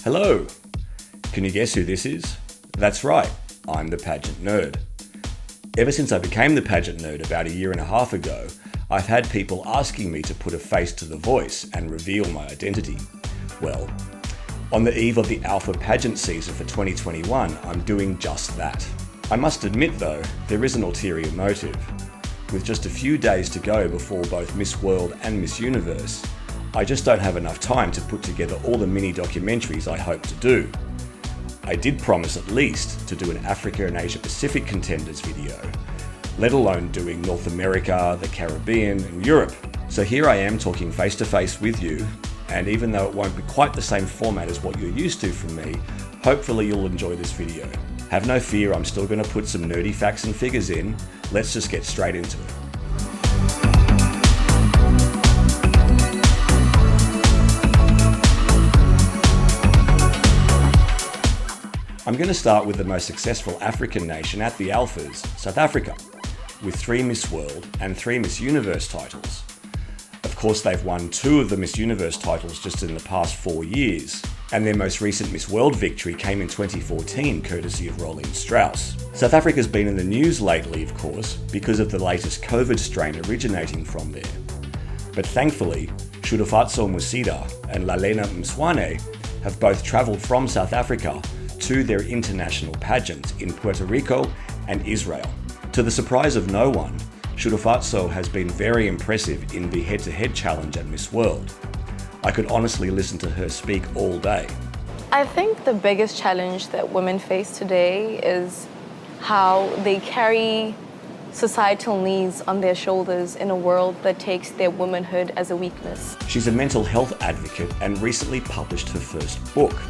Hello! Can you guess who this is? That's right, I'm the Pageant Nerd. Ever since I became the Pageant Nerd about 1.5 years ago, I've had people asking me to put a face to the voice and reveal my identity. Well, on the eve of the Alpha Pageant season for 2021, I'm doing just that. I must admit though, there is an ulterior motive. With just a few days to go before both Miss World and Miss Universe, I just don't have enough time to put together all the mini documentaries I hope to do. I did promise at least to do an Africa and Asia Pacific contenders video, let alone doing North America, the Caribbean and Europe. So here I am talking face to face with you, and even though it won't be quite the same format as what you're used to from me, hopefully you'll enjoy this video. Have no fear, I'm still going to put some nerdy facts and figures in. Let's just get straight into it. I'm going to start with the most successful African nation at the Alphas, South Africa, with 3 Miss World and 3 Miss Universe titles. Of course, they've won 2 of the Miss Universe titles just in the past 4 years, and their most recent Miss World victory came in 2014, courtesy of Rolene Strauss. South Africa's been in the news lately, of course, because of the latest COVID strain originating from there. But thankfully, Tshudufatso Musida and Lalela Mswane have both travelled from South Africa to their international pageants in Puerto Rico and Israel. To the surprise of no one, Tshudufatso has been very impressive in the head-to-head challenge at Miss World. I could honestly listen to her speak all day. I think the biggest challenge that women face today is how they carry societal needs on their shoulders in a world that takes their womanhood as a weakness. She's a mental health advocate and recently published her first book.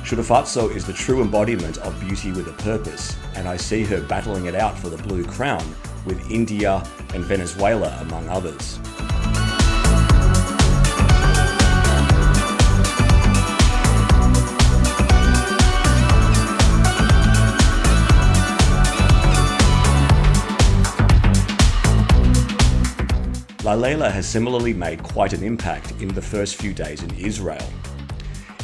Tshudufatso is the true embodiment of beauty with a purpose, and I see her battling it out for the Blue Crown with India and Venezuela among others. Lalela has similarly made quite an impact in the first few days in Israel.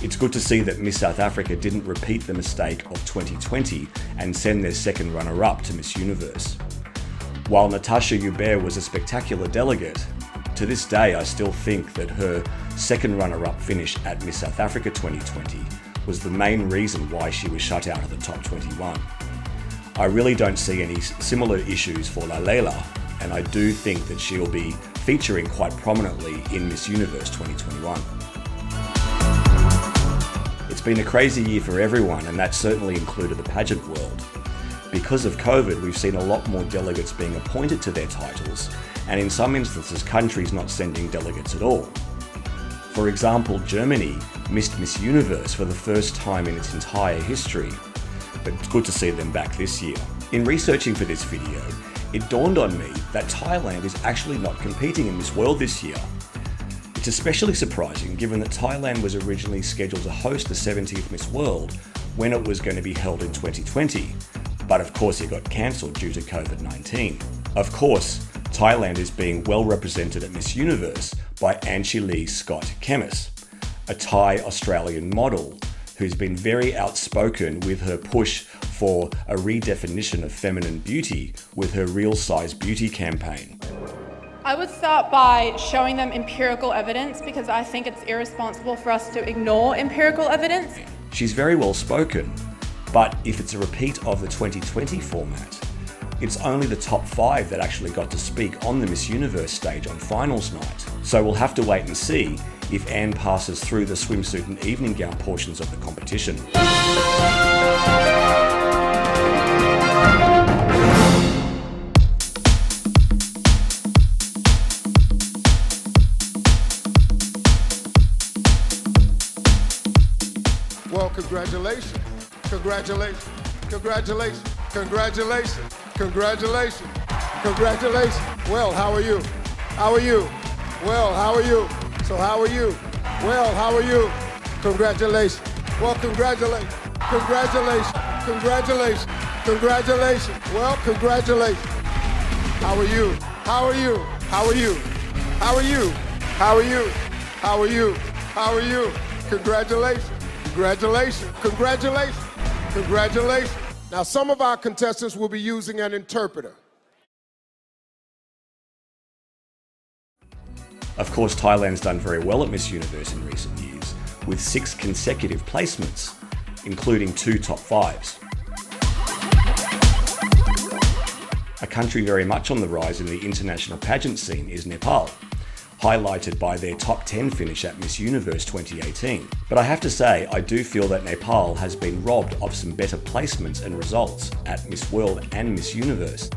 It's good to see that Miss South Africa didn't repeat the mistake of 2020 and send their second runner-up to Miss Universe. While Natasha Hubert was a spectacular delegate, to this day I still think that her second runner-up finish at Miss South Africa 2020 was the main reason why she was shut out of the top 21. I really don't see any similar issues for Lalela, and I do think that she'll be featuring quite prominently in Miss Universe 2021. It's been a crazy year for everyone, and that certainly included the pageant world. Because of COVID, we've seen a lot more delegates being appointed to their titles, and in some instances, countries not sending delegates at all. For example, Germany missed Miss Universe for the first time in its entire history, but it's good to see them back this year. In researching for this video, it dawned on me that Thailand is actually not competing in Miss World this year. It's especially surprising given that Thailand was originally scheduled to host the 70th Miss World when it was going to be held in 2020, but of course it got cancelled due to COVID-19. Of course, Thailand is being well represented at Miss Universe by ANSHIKA Scott-Kemmis, a Thai-Australian model who's been very outspoken with her push for a redefinition of feminine beauty with her Real Size Beauty campaign. I would start by showing them empirical evidence because I think it's irresponsible for us to ignore empirical evidence. She's very well spoken, but if it's a repeat of the 2020 format, it's only the top 5 that actually got to speak on the Miss Universe stage on finals night. So we'll have to wait and see if Anne passes through the swimsuit and evening gown portions of the competition. Well, congratulations, congratulations, congratulations, congratulations, congratulations, congratulations. Well, how are you? How are you? Well, how are you? So how are you? Well, how are you? Congratulations. Well, congratulations, congratulations, congratulations, congratulations. Well, congratulations. How are you? How are you? How are you? How are you? How are you? How are you? How are you? Congratulations. Congratulations, congratulations, congratulations. Now, some of our contestants will be using an interpreter. Of course, Thailand's done very well at Miss Universe in recent years, with 6 consecutive placements, including 2 top 5s. A country very much on the rise in the international pageant scene is Nepal, highlighted by their top 10 finish at Miss Universe 2018. But I have to say, I do feel that Nepal has been robbed of some better placements and results at Miss World and Miss Universe.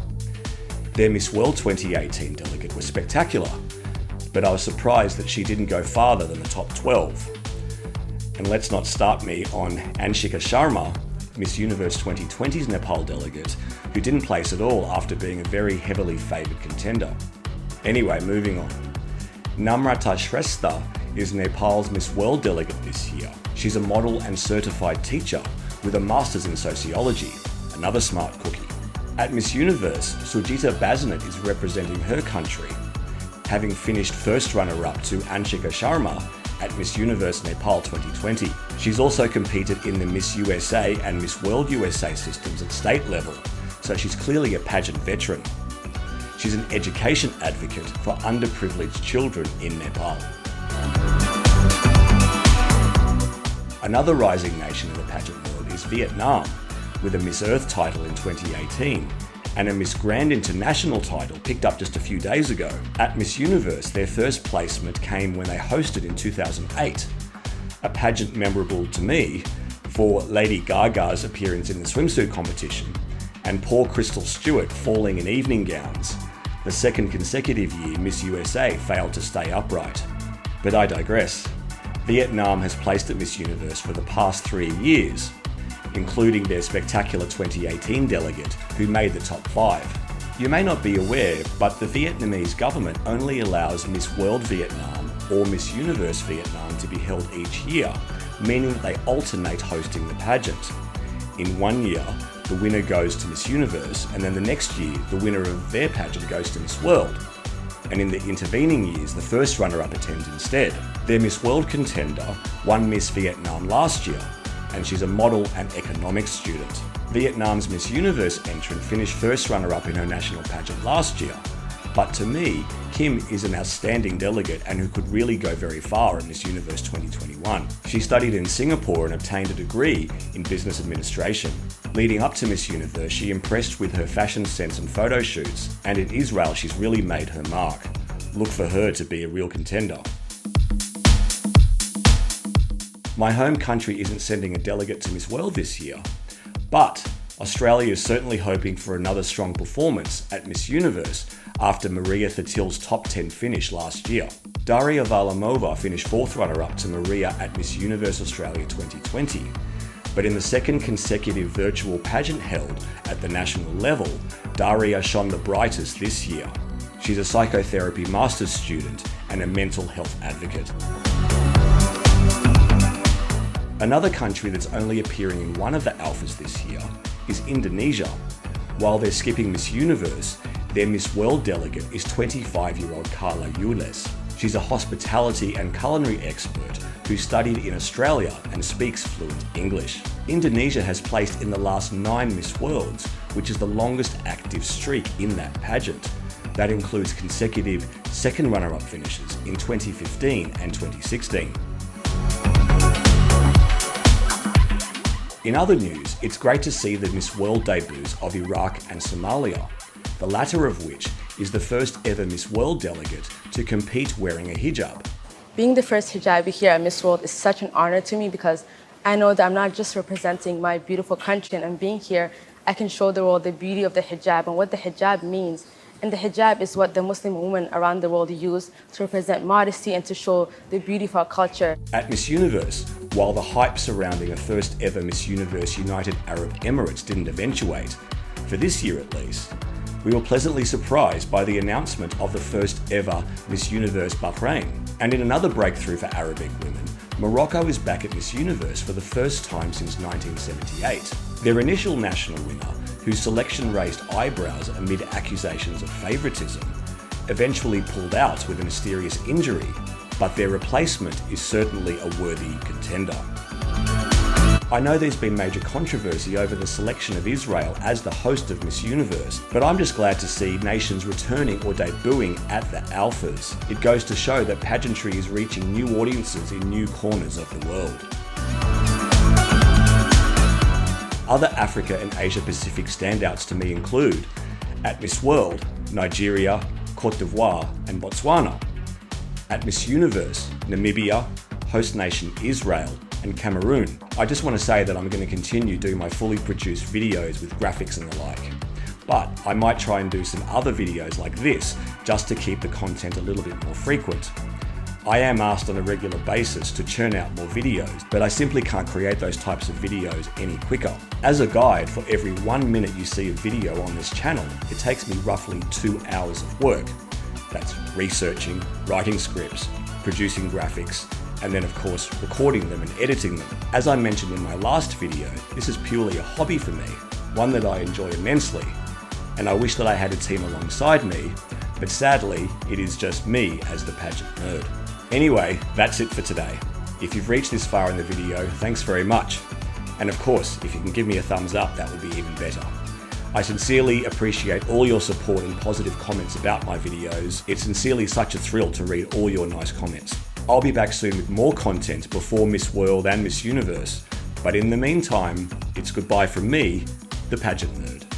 Their Miss World 2018 delegate was spectacular, but I was surprised that she didn't go farther than the top 12. And let's not start me on ANSHIKA SHARMA, Miss Universe 2020's Nepal delegate, who didn't place at all after being a very heavily favoured contender. Anyway, moving on. NAMRATA SHRESTHA is Nepal's Miss World delegate this year. She's a model and certified teacher with a master's in sociology, another smart cookie. At Miss Universe, SUJITA BASNET is representing her country, having finished first runner-up to ANSHIKA SHARMA at Miss Universe Nepal 2020. She's also competed in the Miss USA and Miss World USA systems at state level, so she's clearly a pageant veteran. She's an education advocate for underprivileged children in Nepal. Another rising nation in the pageant world is Vietnam, with a Miss Earth title in 2018 and a Miss Grand International title picked up just a few days ago. At Miss Universe, their first placement came when they hosted in 2008, a pageant memorable to me for Lady Gaga's appearance in the swimsuit competition and poor Crystal Stewart falling in evening gowns. The second consecutive year, Miss USA failed to stay upright. But I digress. Vietnam has placed at Miss Universe for the past 3 years, including their spectacular 2018 delegate, who made the top 5. You may not be aware, but the Vietnamese government only allows Miss World Vietnam or Miss Universe Vietnam to be held each year, meaning that they alternate hosting the pageant. In 1 year, the winner goes to Miss Universe, and then the next year, the winner of their pageant goes to Miss World. And in the intervening years, the first runner-up attends instead. Their Miss World contender won Miss Vietnam last year, and she's a model and economics student. Vietnam's Miss Universe entrant finished first runner-up in her national pageant last year, but to me, Kim is an outstanding delegate and who could really go very far at Miss Universe 2021. She studied in Singapore and obtained a degree in business administration. Leading up to Miss Universe, she impressed with her fashion sense and photo shoots, and in Israel she's really made her mark. Look for her to be a real contender. My home country isn't sending a delegate to Miss World this year, but Australia is certainly hoping for another strong performance at Miss Universe after Maria Thatil's top 10 finish last year. Daria Varlamova finished 4th runner-up to Maria at Miss Universe Australia 2020, but in the second consecutive virtual pageant held at the national level, Daria shone the brightest this year. She's a psychotherapy master's student and a mental health advocate. Another country that's only appearing in one of the alphas this year is Indonesia. While they're skipping Miss Universe, their Miss World delegate is 25-year-old Carla Yules. She's a hospitality and culinary expert who studied in Australia and speaks fluent English. Indonesia has placed in the last 9 Miss Worlds, which is the longest active streak in that pageant. That includes consecutive second runner-up finishes in 2015 and 2016. In other news, it's great to see the Miss World debuts of Iraq and Somalia, the latter of which is the first ever Miss World delegate to compete wearing a hijab. Being the first hijabi here at Miss World is such an honor to me because I know that I'm not just representing my beautiful country, and being here, I can show the world the beauty of the hijab and what the hijab means. And the hijab is what the Muslim women around the world use to represent modesty and to show the beauty of our culture. At Miss Universe, while the hype surrounding a first ever Miss Universe United Arab Emirates didn't eventuate, for this year at least, we were pleasantly surprised by the announcement of the first ever Miss Universe Bahrain. And in another breakthrough for Arabic women, Morocco is back at Miss Universe for the first time since 1978. Their initial national winner, whose selection raised eyebrows amid accusations of favoritism, eventually pulled out with a mysterious injury, but their replacement is certainly a worthy contender. I know there's been major controversy over the selection of Israel as the host of Miss Universe, but I'm just glad to see nations returning or debuting at the Alphas. It goes to show that pageantry is reaching new audiences in new corners of the world. Other Africa and Asia Pacific standouts to me include, at Miss World, Nigeria, Cote d'Ivoire and Botswana. At Miss Universe, Namibia, host nation Israel and Cameroon. I just want to say that I'm going to continue doing my fully produced videos with graphics and the like. But I might try and do some other videos like this just to keep the content a little bit more frequent. I am asked on a regular basis to churn out more videos, but I simply can't create those types of videos any quicker. As a guide, for every 1 minute you see a video on this channel, it takes me roughly 2 hours of work. That's researching, writing scripts, producing graphics, and then of course recording them and editing them. As I mentioned in my last video, this is purely a hobby for me, one that I enjoy immensely, and I wish that I had a team alongside me, but sadly it is just me as the pageant nerd. Anyway, that's it for today. If you've reached this far in the video, thanks very much. And of course, if you can give me a thumbs up, that would be even better. I sincerely appreciate all your support and positive comments about my videos. It's sincerely such a thrill to read all your nice comments. I'll be back soon with more content before Miss World and Miss Universe. But in the meantime, it's goodbye from me, the Pageant Nerd.